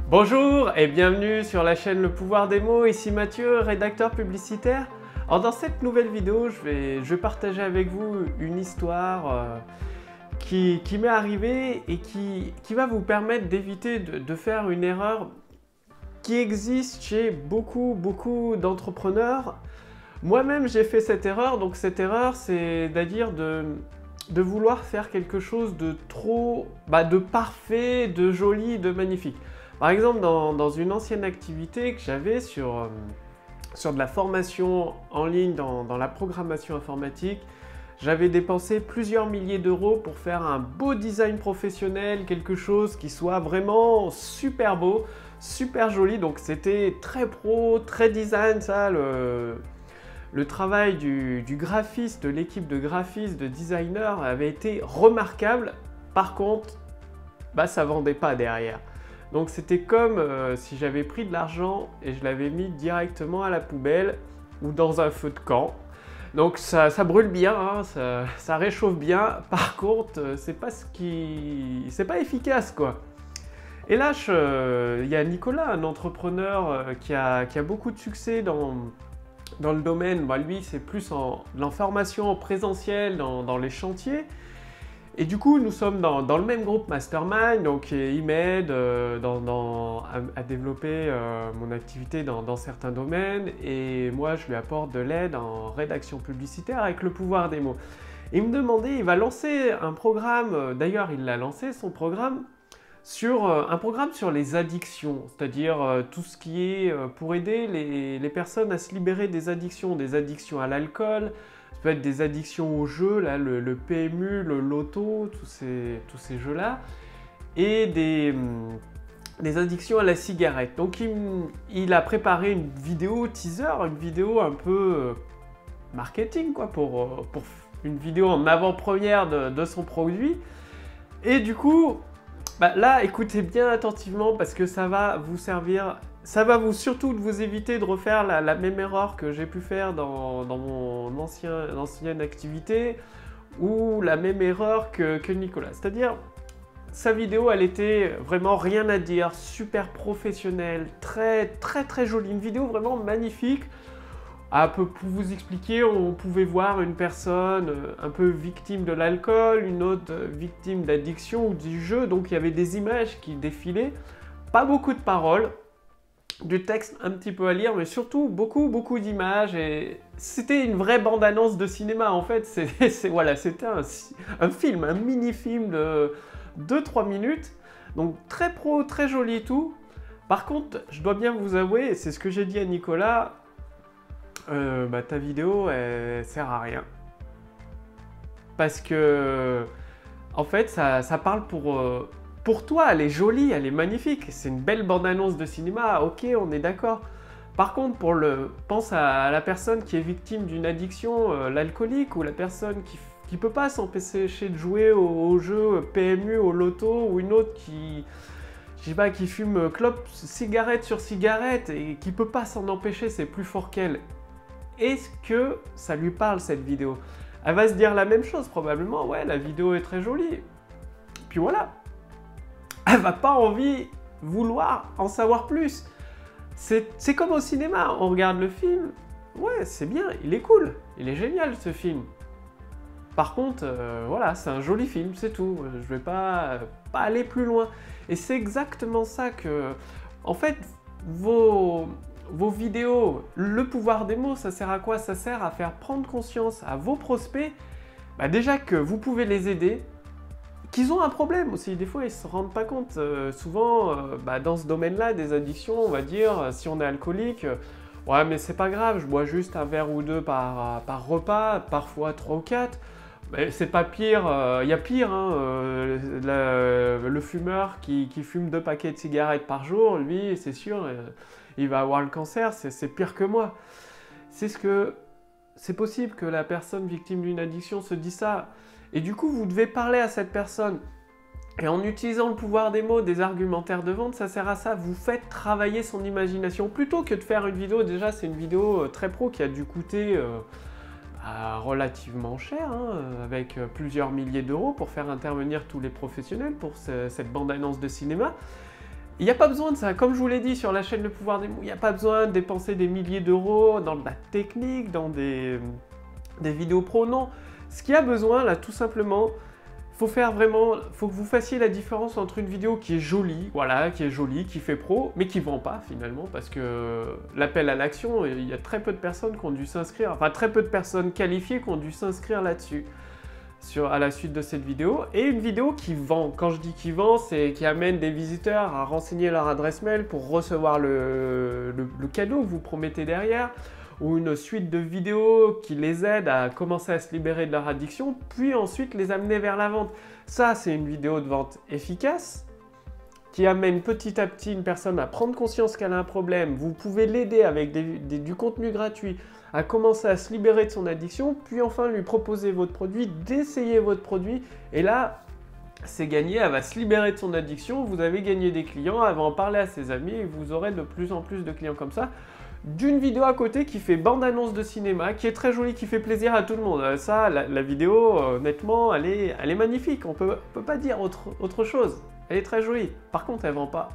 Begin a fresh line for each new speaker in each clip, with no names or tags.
Bonjour et bienvenue sur la chaîne Le Pouvoir des mots, ici Mathieu, rédacteur publicitaire. Alors dans cette nouvelle vidéo, je vais partager avec vous une histoire qui m'est arrivée et qui va vous permettre d'éviter de faire une erreur qui existe chez beaucoup d'entrepreneurs. Moi-même j'ai fait cette erreur, donc cette erreur c'est-à-dire de vouloir faire quelque chose de trop, de parfait, de joli, de magnifique. Par exemple, dans une ancienne activité que j'avais sur de la formation en ligne dans la programmation informatique, j'avais dépensé plusieurs milliers d'euros pour faire un beau design professionnel, quelque chose qui soit vraiment super beau, super joli. Donc c'était très pro, très design, ça, le travail du graphiste, de l'équipe de graphistes, de designers avait été remarquable. Par contre, ça vendait pas derrière. Donc c'était comme si j'avais pris de l'argent et je l'avais mis directement à la poubelle ou dans un feu de camp. Donc ça brûle bien, hein, ça réchauffe bien. Par contre, c'est pas efficace, quoi. Et là, il y a Nicolas, un entrepreneur qui a beaucoup de succès dans le domaine. Lui, c'est plus l'information en présentiel dans les chantiers. Et du coup, nous sommes dans le même groupe Mastermind, donc il m'aide à développer mon activité dans certains domaines, et moi je lui apporte de l'aide en rédaction publicitaire avec Le Pouvoir des mots. Il me demandait, il va lancer un programme, d'ailleurs il l'a lancé, son programme, un programme sur les addictions, c'est-à-dire tout ce qui est pour aider les personnes à se libérer des addictions à l'alcool. Ça peut être des addictions aux jeux, là, le PMU, le loto, tous ces jeux-là, et des addictions à la cigarette. Donc il a préparé une vidéo teaser, une vidéo un peu marketing, quoi, pour une vidéo en avant-première de son produit. Et du coup, là, écoutez bien attentivement parce que ça va vous servir. Ça va surtout vous éviter de refaire la même erreur que j'ai pu faire dans mon ancienne activité, ou la même erreur que Nicolas. C'est-à-dire, sa vidéo, elle était vraiment rien à dire, super professionnelle, très jolie, une vidéo vraiment magnifique. Pour vous expliquer, on pouvait voir une personne un peu victime de l'alcool, une autre victime d'addiction ou du jeu, donc il y avait des images qui défilaient, pas beaucoup de paroles, du texte un petit peu à lire, mais surtout beaucoup d'images, et c'était une vraie bande-annonce de cinéma en fait. C'était un film, un mini-film de 2-3 minutes, donc très pro, très joli et tout. Par contre, je dois bien vous avouer, c'est ce que j'ai dit à Nicolas, ta vidéo elle sert à rien. Parce que, en fait, ça parle pour toi, elle est jolie, elle est magnifique, c'est une belle bande-annonce de cinéma, ok, on est d'accord. Par contre, pense à la personne qui est victime d'une addiction, l'alcoolique, ou la personne qui peut pas s'empêcher de jouer au jeu PMU, au loto, ou une autre qui fume clope, cigarette sur cigarette, et qui peut pas s'en empêcher, c'est plus fort qu'elle. Est-ce que ça lui parle, cette vidéo? Elle va se dire la même chose, probablement, ouais, la vidéo est très jolie. Puis voilà. Elle va pas vouloir en savoir plus. C'est comme au cinéma, on regarde le film, ouais, c'est bien, il est cool, il est génial ce film. Par contre, voilà, c'est un joli film, c'est tout. Je vais pas aller plus loin. Et c'est exactement ça que, en fait, vos vidéos, Le Pouvoir des mots, ça sert à quoi? Ça sert à faire prendre conscience à vos prospects, déjà que vous pouvez les aider, qu'ils ont un problème aussi. Des fois, ils ne se rendent pas compte. Souvent, dans ce domaine-là, des addictions, on va dire, si on est alcoolique, ouais, mais c'est pas grave, je bois juste un verre ou deux par repas, parfois 3 ou 4. Mais c'est pas pire, y a pire, hein, le fumeur qui fume 2 paquets de cigarettes par jour, lui, c'est sûr, il va avoir le cancer, c'est pire que moi. C'est possible que la personne victime d'une addiction se dise ça. Et du coup, vous devez parler à cette personne. Et en utilisant le pouvoir des mots, des argumentaires de vente, ça sert à ça. Vous faites travailler son imagination. Plutôt que de faire une vidéo, déjà c'est une vidéo très pro qui a dû coûter relativement cher, hein, avec plusieurs milliers d'euros pour faire intervenir tous les professionnels pour cette bande-annonce de cinéma. Il n'y a pas besoin de ça, comme je vous l'ai dit sur la chaîne Le Pouvoir des mots, il n'y a pas besoin de dépenser des milliers d'euros dans de la technique, dans des vidéos pro, non. Ce qu'il y a besoin là, tout simplement, faut que vous fassiez la différence entre une vidéo qui est jolie, voilà, qui est jolie, qui fait pro, mais qui vend pas finalement, parce que l'appel à l'action, il y a très peu de personnes qui ont dû s'inscrire, enfin très peu de personnes qualifiées qui ont dû s'inscrire là-dessus, à la suite de cette vidéo, et une vidéo qui vend. Quand je dis qui vend, c'est qui amène des visiteurs à renseigner leur adresse mail pour recevoir le cadeau que vous promettez derrière, ou une suite de vidéos qui les aident à commencer à se libérer de leur addiction, puis ensuite les amener vers la vente. Ça, c'est une vidéo de vente efficace, qui amène petit à petit une personne à prendre conscience qu'elle a un problème. Vous pouvez l'aider avec du contenu gratuit à commencer à se libérer de son addiction, puis enfin lui proposer votre produit, d'essayer votre produit, et là, c'est gagné, elle va se libérer de son addiction, vous avez gagné des clients, elle va en parler à ses amis, et vous aurez de plus en plus de clients comme ça, d'une vidéo à côté qui fait bande-annonce de cinéma, qui est très jolie, qui fait plaisir à tout le monde. Ça, la vidéo, honnêtement, elle est magnifique, on peut pas dire autre chose. Elle est très jolie, par contre, elle vend pas.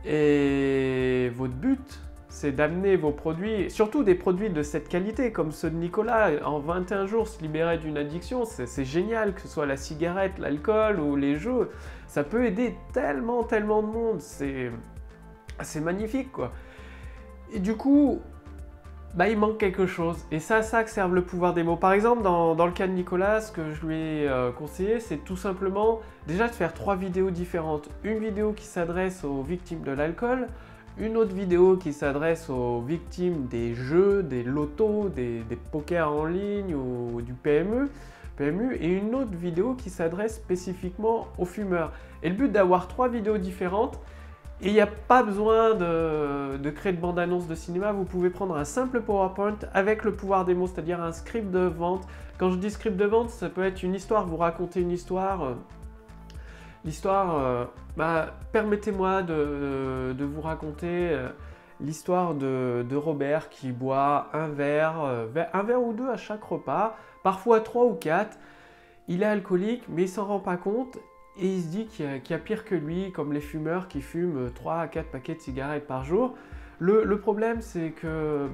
Et votre but, c'est d'amener vos produits, surtout des produits de cette qualité, comme ceux de Nicolas, en 21 jours se libérer d'une addiction, c'est génial, que ce soit la cigarette, l'alcool ou les jeux, ça peut aider tellement de monde, c'est magnifique quoi. Et du coup, bah, il manque quelque chose. Et c'est à ça que servent le pouvoir des mots. Par exemple, dans le cas de Nicolas, ce que je lui ai conseillé, c'est tout simplement déjà de faire 3 vidéos différentes. Une vidéo qui s'adresse aux victimes de l'alcool, une autre vidéo qui s'adresse aux victimes des jeux, des lotos, des pokers en ligne ou du PMU, et une autre vidéo qui s'adresse spécifiquement aux fumeurs. Et le but d'avoir 3 vidéos différentes, et il n'y a pas besoin de créer de bande-annonce de cinéma, vous pouvez prendre un simple PowerPoint avec le pouvoir des mots, c'est-à-dire un script de vente. Quand je dis script de vente, ça peut être une histoire, vous racontez une histoire. L'histoire, permettez-moi de vous raconter l'histoire de Robert qui boit un verre ou deux à chaque repas, parfois 3 ou 4. Il est alcoolique, mais il s'en rend pas compte. Et il se dit qu'il y a pire que lui, comme les fumeurs qui fument 3 à 4 paquets de cigarettes par jour. Le problème, c'est que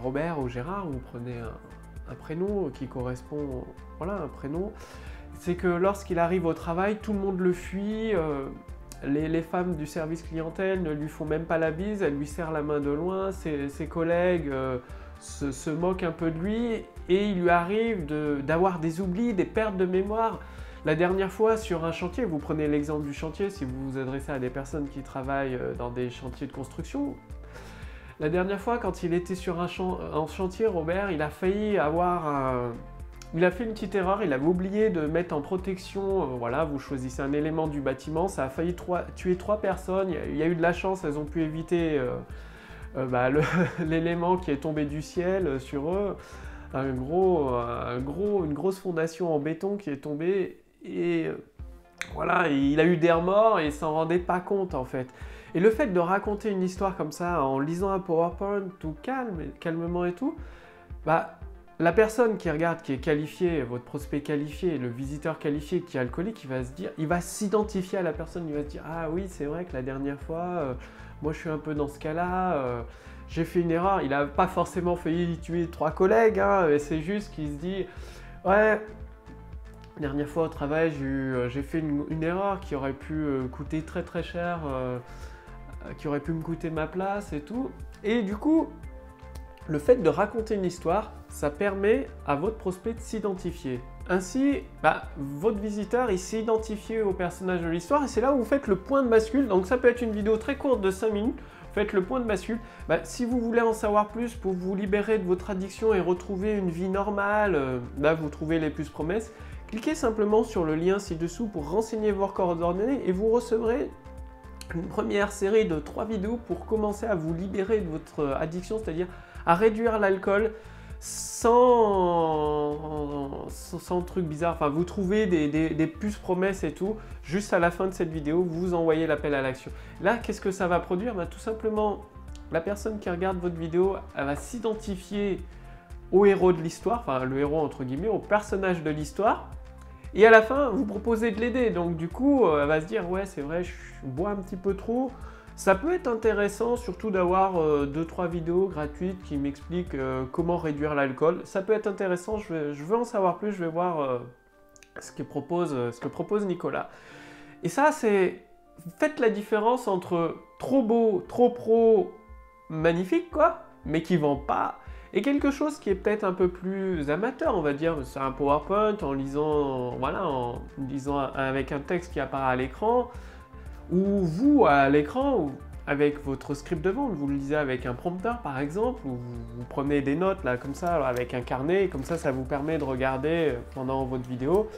Robert ou Gérard, vous prenez un prénom qui correspond, voilà, un prénom, c'est que lorsqu'il arrive au travail, tout le monde le fuit, les femmes du service clientèle ne lui font même pas la bise, elles lui serrent la main de loin, ses collègues se moquent un peu de lui, et il lui arrive d'avoir des oublis, des pertes de mémoire. La dernière fois sur un chantier, vous prenez l'exemple du chantier si vous vous adressez à des personnes qui travaillent dans des chantiers de construction. La dernière fois, quand il était sur un chantier, Robert, il a failli avoir il a fait une petite erreur, il avait oublié de mettre en protection, voilà, vous choisissez un élément du bâtiment, ça a failli tuer 3 personnes, il y a eu de la chance, elles ont pu éviter l'élément qui est tombé du ciel sur eux, une grosse fondation en béton qui est tombée. Et voilà, il a eu des remords et il s'en rendait pas compte en fait. Et le fait de raconter une histoire comme ça en lisant un PowerPoint tout calmement et tout, la personne qui regarde, qui est qualifiée, votre prospect qualifié, le visiteur qualifié qui est alcoolique, il va s'identifier à la personne, il va se dire « Ah oui, c'est vrai que la dernière fois, moi je suis un peu dans ce cas-là, j'ai fait une erreur. » Il n'a pas forcément failli tuer 3 collègues, hein, c'est juste qu'il se dit « Ouais, la dernière fois au travail, j'ai fait une erreur qui aurait pu coûter très cher, qui aurait pu me coûter ma place et tout. » Et du coup, le fait de raconter une histoire, ça permet à votre prospect de s'identifier. Ainsi, votre visiteur, il s'est identifié au personnage de l'histoire et c'est là où vous faites le point de bascule. Donc ça peut être une vidéo très courte de 5 minutes, vous faites le point de bascule. Si vous voulez en savoir plus pour vous libérer de votre addiction et retrouver une vie normale, vous trouvez les plus promesses, cliquez simplement sur le lien ci-dessous pour renseigner vos coordonnées et vous recevrez une première série de 3 vidéos pour commencer à vous libérer de votre addiction, c'est-à-dire à réduire l'alcool sans truc bizarre. Enfin, vous trouvez des puces promesses et tout. Juste à la fin de cette vidéo, vous envoyez l'appel à l'action. Là, qu'est-ce que ça va produire? Tout simplement, la personne qui regarde votre vidéo, elle va s'identifier au héros de l'histoire, enfin le héros entre guillemets, au personnage de l'histoire. Et à la fin, vous proposez de l'aider. Donc du coup, elle va se dire, ouais, c'est vrai, je bois un petit peu trop. Ça peut être intéressant, surtout d'avoir 2-3 vidéos gratuites qui m'expliquent comment réduire l'alcool. Ça peut être intéressant, je veux en savoir plus, je vais voir ce que propose Nicolas. Et ça, c'est... Faites la différence entre trop beau, trop pro, magnifique, quoi, mais qui vend pas, et quelque chose qui est peut-être un peu plus amateur, on va dire. C'est un PowerPoint en lisant, voilà, en lisant avec un texte qui apparaît à l'écran, ou vous, à l'écran, ou avec votre script de vente, vous le lisez avec un prompteur par exemple, ou vous prenez des notes là comme ça avec un carnet, comme ça vous permet de regarder pendant votre vidéo,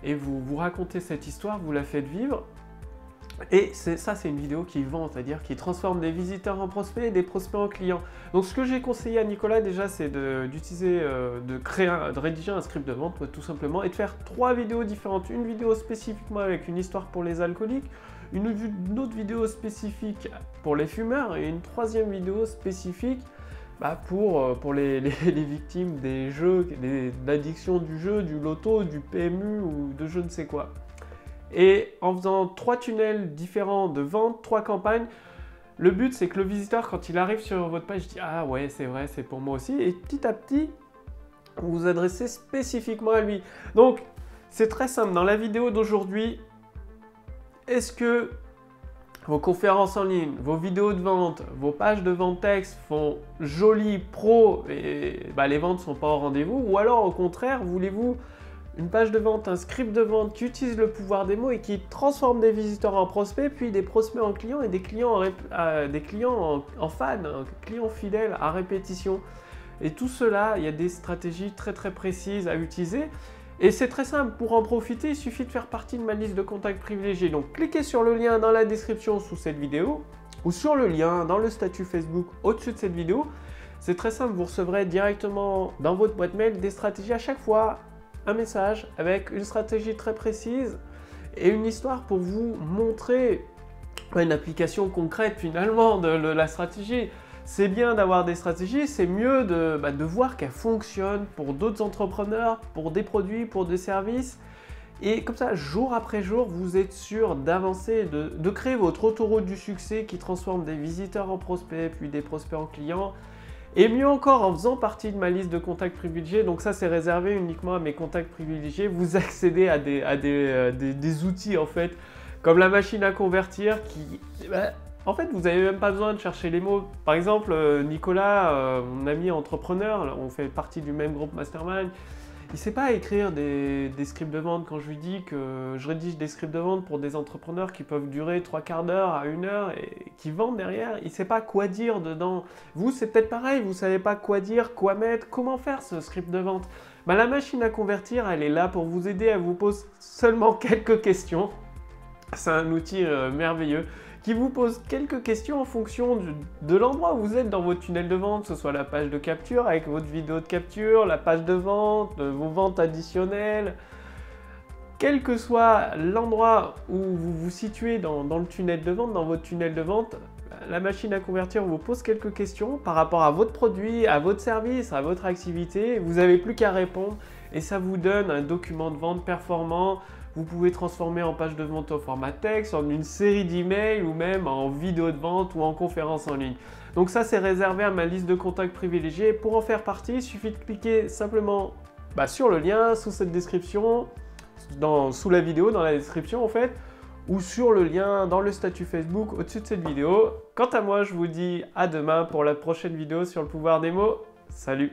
et vous racontez cette histoire, vous la faites vivre. Et ça, c'est une vidéo qui vend, c'est-à-dire qui transforme des visiteurs en prospects et des prospects en clients. Donc ce que j'ai conseillé à Nicolas déjà, c'est d'utiliser, de rédiger un script de vente tout simplement, et de faire 3 vidéos différentes. Une vidéo spécifiquement avec une histoire pour les alcooliques, une autre vidéo spécifique pour les fumeurs, et une 3e vidéo spécifique pour les victimes des jeux, d'addiction du jeu, du loto, du PMU ou de je ne sais quoi. Et en faisant 3 tunnels différents de vente, 3 campagnes, le but c'est que le visiteur, quand il arrive sur votre page, il dit « Ah ouais, c'est vrai, c'est pour moi aussi ». Et petit à petit, vous vous adressez spécifiquement à lui. Donc, c'est très simple. Dans la vidéo d'aujourd'hui, est-ce que vos conférences en ligne, vos vidéos de vente, vos pages de vente texte font joli, pro, et les ventes ne sont pas au rendez-vous? Ou alors, au contraire, voulez-vous une page de vente, un script de vente qui utilise le pouvoir des mots et qui transforme des visiteurs en prospects, puis des prospects en clients et des clients en fans, clients fidèles à répétition. Et tout cela, il y a des stratégies très précises à utiliser. Et c'est très simple, pour en profiter, il suffit de faire partie de ma liste de contacts privilégiés. Donc cliquez sur le lien dans la description sous cette vidéo, ou sur le lien dans le statut Facebook au-dessus de cette vidéo. C'est très simple, vous recevrez directement dans votre boîte mail des stratégies à chaque fois, un message avec une stratégie très précise et une histoire pour vous montrer une application concrète finalement de la stratégie. C'est bien d'avoir des stratégies, c'est mieux de voir qu'elles fonctionnent pour d'autres entrepreneurs, pour des produits, pour des services. Et comme ça, jour après jour, vous êtes sûr d'avancer, de créer votre autoroute du succès qui transforme des visiteurs en prospects, puis des prospects en clients. Et mieux encore, en faisant partie de ma liste de contacts privilégiés, donc ça c'est réservé uniquement à mes contacts privilégiés, vous accédez à des outils en fait, comme la machine à convertir qui... en fait, vous n'avez même pas besoin de chercher les mots. Par exemple, Nicolas, mon ami entrepreneur, on fait partie du même groupe Mastermind, il ne sait pas écrire des scripts de vente. Quand je lui dis que je rédige des scripts de vente pour des entrepreneurs qui peuvent durer 3/4 d'heure à 1 heure et qui vendent derrière, il ne sait pas quoi dire dedans. Vous, c'est peut-être pareil, vous ne savez pas quoi dire, quoi mettre, comment faire ce script de vente. La machine à convertir, elle est là pour vous aider, elle vous pose seulement quelques questions. C'est un outil merveilleux qui vous pose quelques questions en fonction de l'endroit où vous êtes dans votre tunnel de vente, que ce soit la page de capture avec votre vidéo de capture, la page de vente, vos ventes additionnelles. Quel que soit l'endroit où vous vous situez dans le tunnel de vente, dans votre tunnel de vente, la machine à convertir vous pose quelques questions par rapport à votre produit, à votre service, à votre activité. Vous n'avez plus qu'à répondre et ça vous donne un document de vente performant. Vous pouvez transformer en page de vente au format texte, en une série d'emails ou même en vidéo de vente ou en conférence en ligne. Donc ça, c'est réservé à ma liste de contacts privilégiés. Pour en faire partie, il suffit de cliquer simplement sur le lien sous cette description, sous la vidéo, dans la description en fait, ou sur le lien dans le statut Facebook au-dessus de cette vidéo. Quant à moi, je vous dis à demain pour la prochaine vidéo sur le pouvoir des mots. Salut!